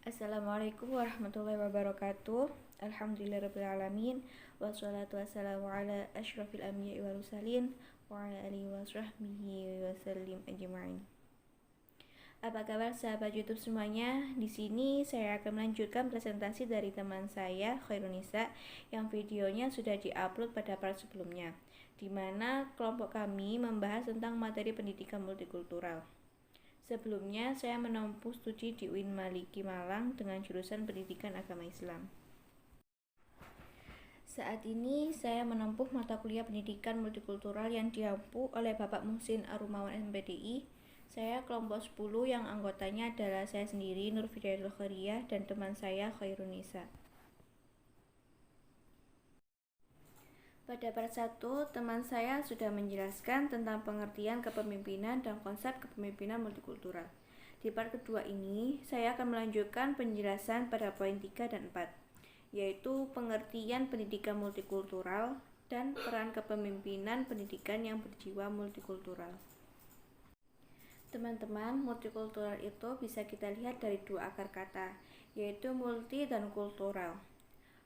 Assalamualaikum warahmatullahi wabarakatuh. Alhamdulillahirrabbilalamin. Wassalatu wassalamu ala asyrafil anbiya'i wal mursalin wa ala alihi wa sahbihi wa sallim ajma'in. Apa kabar sahabat YouTube semuanya? Di sini saya akan melanjutkan presentasi dari teman saya Khairunisa yang videonya sudah diupload pada part sebelumnya, di mana kelompok kami membahas tentang materi pendidikan multikultural. Sebelumnya, saya menempuh studi di UIN Maliki Malang dengan jurusan Pendidikan Agama Islam. Saat ini, saya menempuh mata kuliah Pendidikan Multikultural yang diampu oleh Bapak Muhsin Arumawan MPDI. Saya kelompok 10 yang anggotanya adalah saya sendiri, Nur Fidayatul Khairiyah, dan teman saya Khairunisa. Pada part 1, teman saya sudah menjelaskan tentang pengertian kepemimpinan dan konsep kepemimpinan multikultural. Di part kedua ini, saya akan melanjutkan penjelasan pada poin 3 dan 4, yaitu pengertian pendidikan multikultural dan peran kepemimpinan pendidikan yang berjiwa multikultural. Teman-teman, multikultural itu bisa kita lihat dari dua akar kata, yaitu multi dan kultural.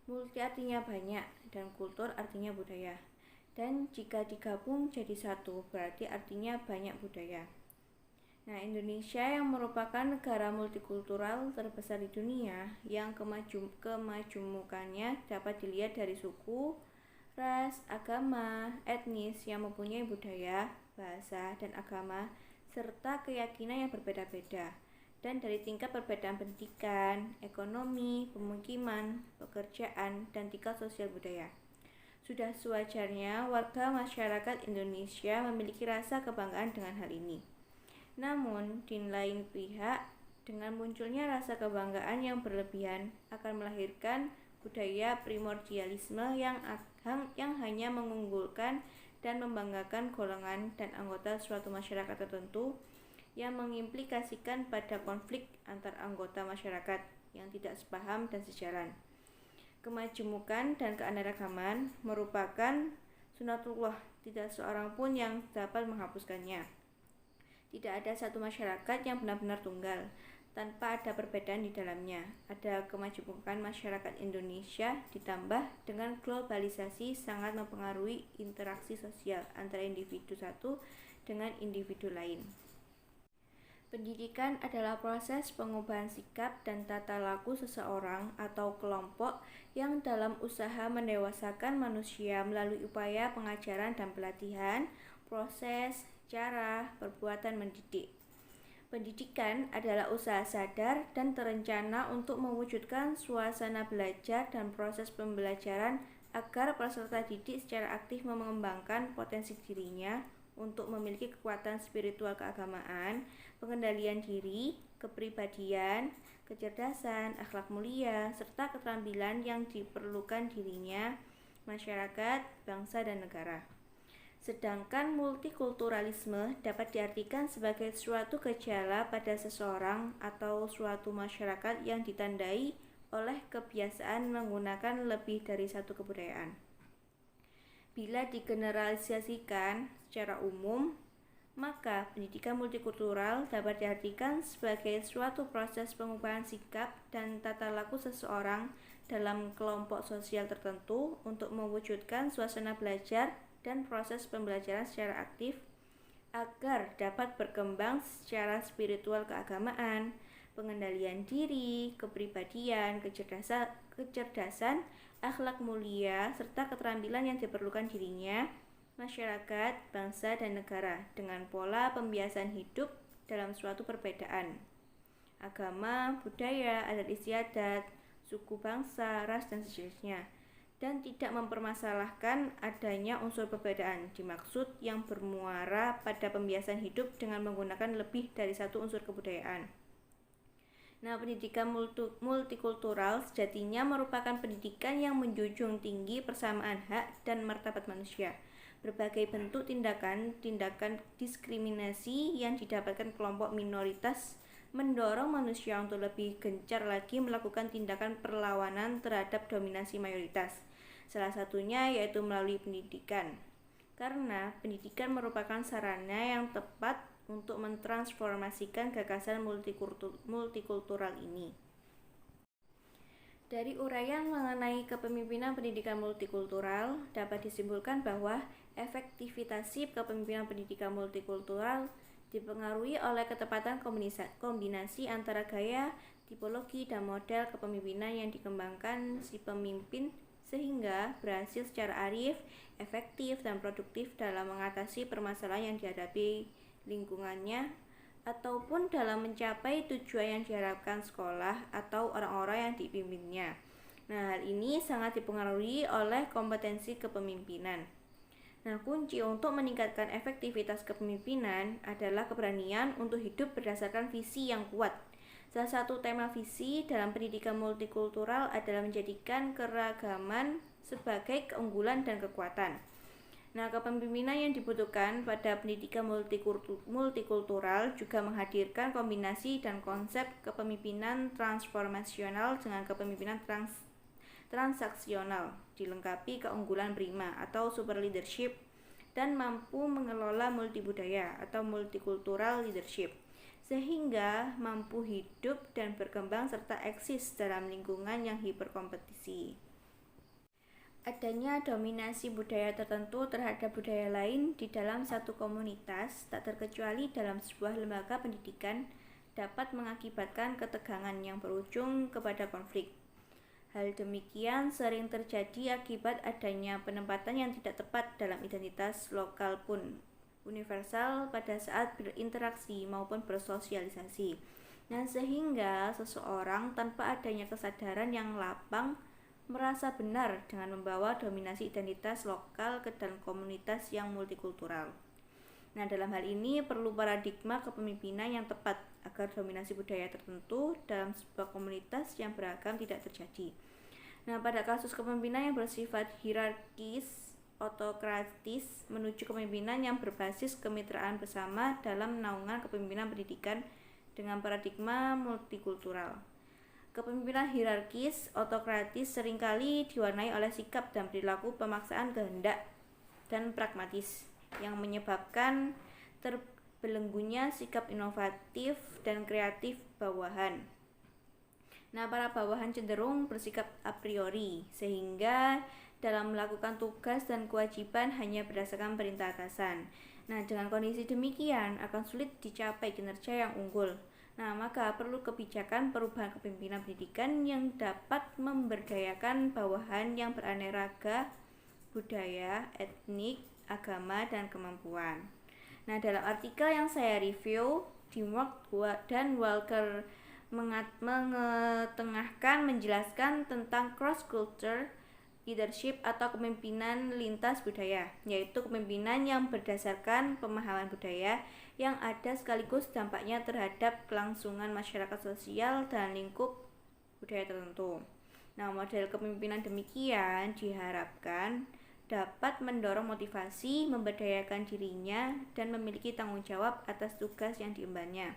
Multi artinya banyak dan kultur artinya budaya. Dan jika digabung jadi satu, berarti artinya banyak budaya. Nah, Indonesia yang merupakan negara multikultural terbesar di dunia yang kemajumukannya dapat dilihat dari suku, ras, agama, etnis yang mempunyai budaya, bahasa, dan agama, serta keyakinan yang berbeda-beda, dan dari tingkat perbedaan pendidikan, ekonomi, pemukiman, pekerjaan, dan tingkat sosial budaya. Sudah sewajarnya warga masyarakat Indonesia memiliki rasa kebanggaan dengan hal ini. Namun, di lain pihak, dengan munculnya rasa kebanggaan yang berlebihan akan melahirkan budaya primordialisme yang hanya mengunggulkan dan membanggakan golongan dan anggota suatu masyarakat tertentu, yang mengimplikasikan pada konflik antar anggota masyarakat yang tidak sepaham dan sejalan. Kemajemukan dan keanekaragaman merupakan sunatullah, tidak seorang pun yang dapat menghapuskannya. Tidak ada satu masyarakat yang benar-benar tunggal, tanpa ada perbedaan di dalamnya. Ada kemajemukan masyarakat Indonesia ditambah dengan globalisasi sangat mempengaruhi interaksi sosial antara individu satu dengan individu lain. Pendidikan adalah proses pengubahan sikap dan tata laku seseorang atau kelompok yang dalam usaha mendewasakan manusia melalui upaya pengajaran dan pelatihan, proses, cara, perbuatan mendidik. Pendidikan adalah usaha sadar dan terencana untuk mewujudkan suasana belajar dan proses pembelajaran agar peserta didik secara aktif mengembangkan potensi dirinya untuk memiliki kekuatan spiritual keagamaan, pengendalian diri, kepribadian, kecerdasan, akhlak mulia, serta keterampilan yang diperlukan dirinya, masyarakat, bangsa, dan negara. Sedangkan multikulturalisme dapat diartikan sebagai suatu gejala pada seseorang atau suatu masyarakat yang ditandai oleh kebiasaan menggunakan lebih dari satu kebudayaan. Bila digeneralisasikan secara umum, maka pendidikan multikultural dapat diartikan sebagai suatu proses pengubahan sikap dan tata laku seseorang dalam kelompok sosial tertentu untuk mewujudkan suasana belajar dan proses pembelajaran secara aktif agar dapat berkembang secara spiritual keagamaan, pengendalian diri, kepribadian, kecerdasan, akhlak mulia, serta keterampilan yang diperlukan dirinya, masyarakat, bangsa, dan negara dengan pola pembiasaan hidup dalam suatu perbedaan agama, budaya, adat istiadat, suku bangsa, ras, dan sejenisnya, dan tidak mempermasalahkan adanya unsur perbedaan dimaksud yang bermuara pada pembiasaan hidup dengan menggunakan lebih dari satu unsur kebudayaan. Nah, pendidikan multikultural sejatinya merupakan pendidikan yang menjunjung tinggi persamaan hak dan martabat manusia. Berbagai bentuk tindakan diskriminasi yang didapatkan kelompok minoritas mendorong manusia untuk lebih gencar lagi melakukan tindakan perlawanan terhadap dominasi mayoritas. Salah satunya yaitu melalui pendidikan. Karena pendidikan merupakan sarana yang tepat untuk mentransformasikan gagasan multikultural ini. Dari uraian mengenai kepemimpinan pendidikan multikultural, dapat disimpulkan bahwa efektivitas kepemimpinan pendidikan multikultural dipengaruhi oleh ketepatan kombinasi antara gaya, tipologi, dan model kepemimpinan yang dikembangkan si pemimpin sehingga berhasil secara arif, efektif, dan produktif dalam mengatasi permasalahan yang dihadapi lingkungannya ataupun dalam mencapai tujuan yang diharapkan sekolah atau orang-orang yang dipimpinnya. Nah, hal ini sangat dipengaruhi oleh kompetensi kepemimpinan. Nah, kunci untuk meningkatkan efektivitas kepemimpinan adalah keberanian untuk hidup berdasarkan visi yang kuat. Salah satu tema visi dalam pendidikan multikultural adalah menjadikan keragaman sebagai keunggulan dan kekuatan. Nah, kepemimpinan yang dibutuhkan pada pendidikan multikultural juga menghadirkan kombinasi dan konsep kepemimpinan transformasional dengan kepemimpinan transaksional, dilengkapi keunggulan prima atau super leadership, dan mampu mengelola multibudaya atau multikultural leadership, sehingga mampu hidup dan berkembang serta eksis dalam lingkungan yang hiperkompetisi. Adanya dominasi budaya tertentu terhadap budaya lain di dalam satu komunitas, tak terkecuali dalam sebuah lembaga pendidikan, dapat mengakibatkan ketegangan yang berujung kepada konflik. Hal demikian sering terjadi akibat adanya penempatan yang tidak tepat dalam identitas lokal pun universal pada saat berinteraksi maupun bersosialisasi. Nah, sehingga seseorang tanpa adanya kesadaran yang lapang merasa benar dengan membawa dominasi identitas lokal ke dalam komunitas yang multikultural. Nah, dalam hal ini perlu paradigma kepemimpinan yang tepat agar dominasi budaya tertentu dalam sebuah komunitas yang beragam tidak terjadi. Nah, pada kasus kepemimpinan yang bersifat hierarkis, otokratis menuju kepemimpinan yang berbasis kemitraan bersama dalam naungan kepemimpinan pendidikan dengan paradigma multikultural. Kepemimpinan hierarkis, otokratis seringkali diwarnai oleh sikap dan perilaku pemaksaan kehendak dan pragmatis yang menyebabkan terbelenggunya sikap inovatif dan kreatif bawahan. Nah, para bawahan cenderung bersikap a priori sehingga dalam melakukan tugas dan kewajiban hanya berdasarkan perintah atasan. Nah, dengan kondisi demikian akan sulit dicapai kinerja yang unggul. Nah, maka perlu kebijakan perubahan kepemimpinan pendidikan yang dapat memberdayakan bawahan yang beraneka budaya, etnik, agama, dan kemampuan. Nah, dalam artikel yang saya review, Dimmock dan Walker menjelaskan tentang cross-culture leadership atau kepemimpinan lintas budaya, yaitu kepemimpinan yang berdasarkan pemahaman budaya yang ada sekaligus dampaknya terhadap kelangsungan masyarakat sosial dan lingkup budaya tertentu. Nah, model kepemimpinan demikian diharapkan dapat mendorong motivasi, memberdayakan dirinya, dan memiliki tanggung jawab atas tugas yang diembannya.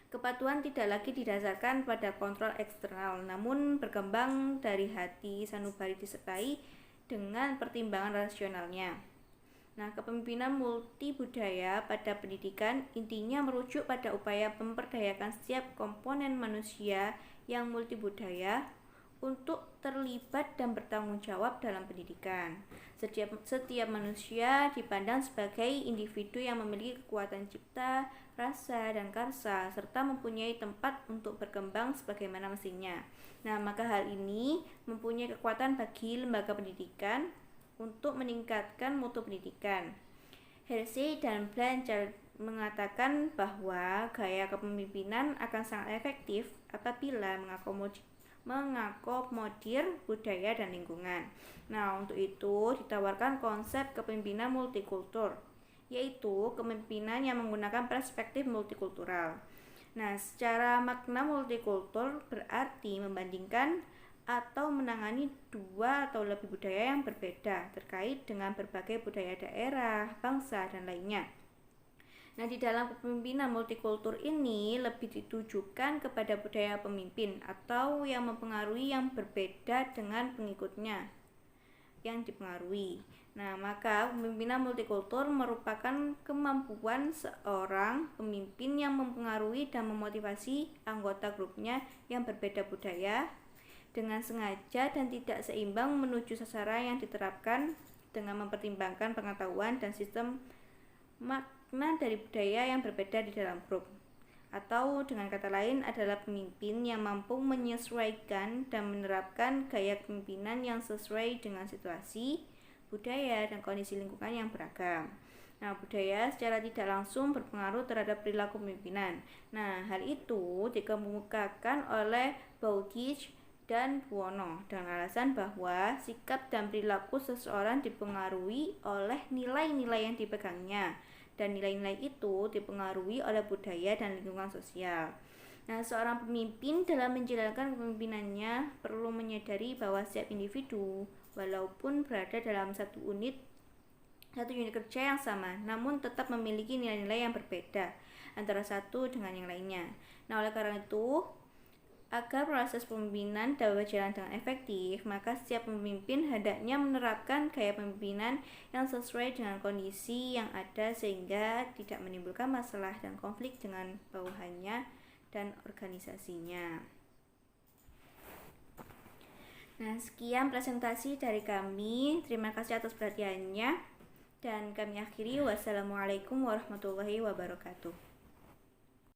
Kepatuhan tidak lagi didasarkan pada kontrol eksternal, namun berkembang dari hati sanubari disertai dengan pertimbangan rasionalnya. Nah, kepemimpinan multibudaya pada pendidikan intinya merujuk pada upaya memperdayakan setiap komponen manusia yang multibudaya untuk terlibat dan bertanggung jawab dalam pendidikan. Setiap manusia dipandang sebagai individu yang memiliki kekuatan cipta, rasa, dan karsa, serta mempunyai tempat untuk berkembang sebagaimana mestinya. Nah, maka hal ini mempunyai kekuatan bagi lembaga pendidikan untuk meningkatkan mutu pendidikan. Hersey dan Blanchard mengatakan bahwa gaya kepemimpinan akan sangat efektif apabila mengakomodir budaya dan lingkungan. Nah, untuk itu ditawarkan konsep kepemimpinan multikultur, yaitu kepemimpinan yang menggunakan perspektif multikultural. Nah, secara makna multikultur berarti membandingkan atau menangani dua atau lebih budaya yang berbeda terkait dengan berbagai budaya daerah, bangsa, dan lainnya. Nah, di dalam kepemimpinan multikultur ini lebih ditujukan kepada budaya pemimpin atau yang mempengaruhi yang berbeda dengan pengikutnya yang dipengaruhi. Nah, maka kepemimpinan multikultur merupakan kemampuan seorang pemimpin yang mempengaruhi dan memotivasi anggota grupnya yang berbeda budaya dengan sengaja dan tidak seimbang menuju sasaran yang diterapkan dengan mempertimbangkan pengetahuan dan sistem makna dari budaya yang berbeda di dalam grup. Atau dengan kata lain adalah pemimpin yang mampu menyesuaikan dan menerapkan gaya kepemimpinan yang sesuai dengan situasi, budaya, dan kondisi lingkungan yang beragam. Nah, budaya secara tidak langsung berpengaruh terhadap perilaku pemimpinan. Nah, hal itu dikemukakan oleh Bowditch dan Buono dengan alasan bahwa sikap dan perilaku seseorang dipengaruhi oleh nilai-nilai yang dipegangnya, dan nilai-nilai itu dipengaruhi oleh budaya dan lingkungan sosial. Nah, seorang pemimpin dalam menjalankan kepemimpinannya perlu menyadari bahwa setiap individu, walaupun berada dalam satu unit kerja yang sama, namun tetap memiliki nilai-nilai yang berbeda antara satu dengan yang lainnya. Nah, oleh karena itu, agar proses pemimpinan dapat berjalan dengan efektif, maka setiap pemimpin hendaknya menerapkan gaya pemimpinan yang sesuai dengan kondisi yang ada sehingga tidak menimbulkan masalah dan konflik dengan bawahannya dan organisasinya. Nah, sekian presentasi dari kami. Terima kasih atas perhatiannya. Dan kami akhiri, wassalamualaikum warahmatullahi wabarakatuh.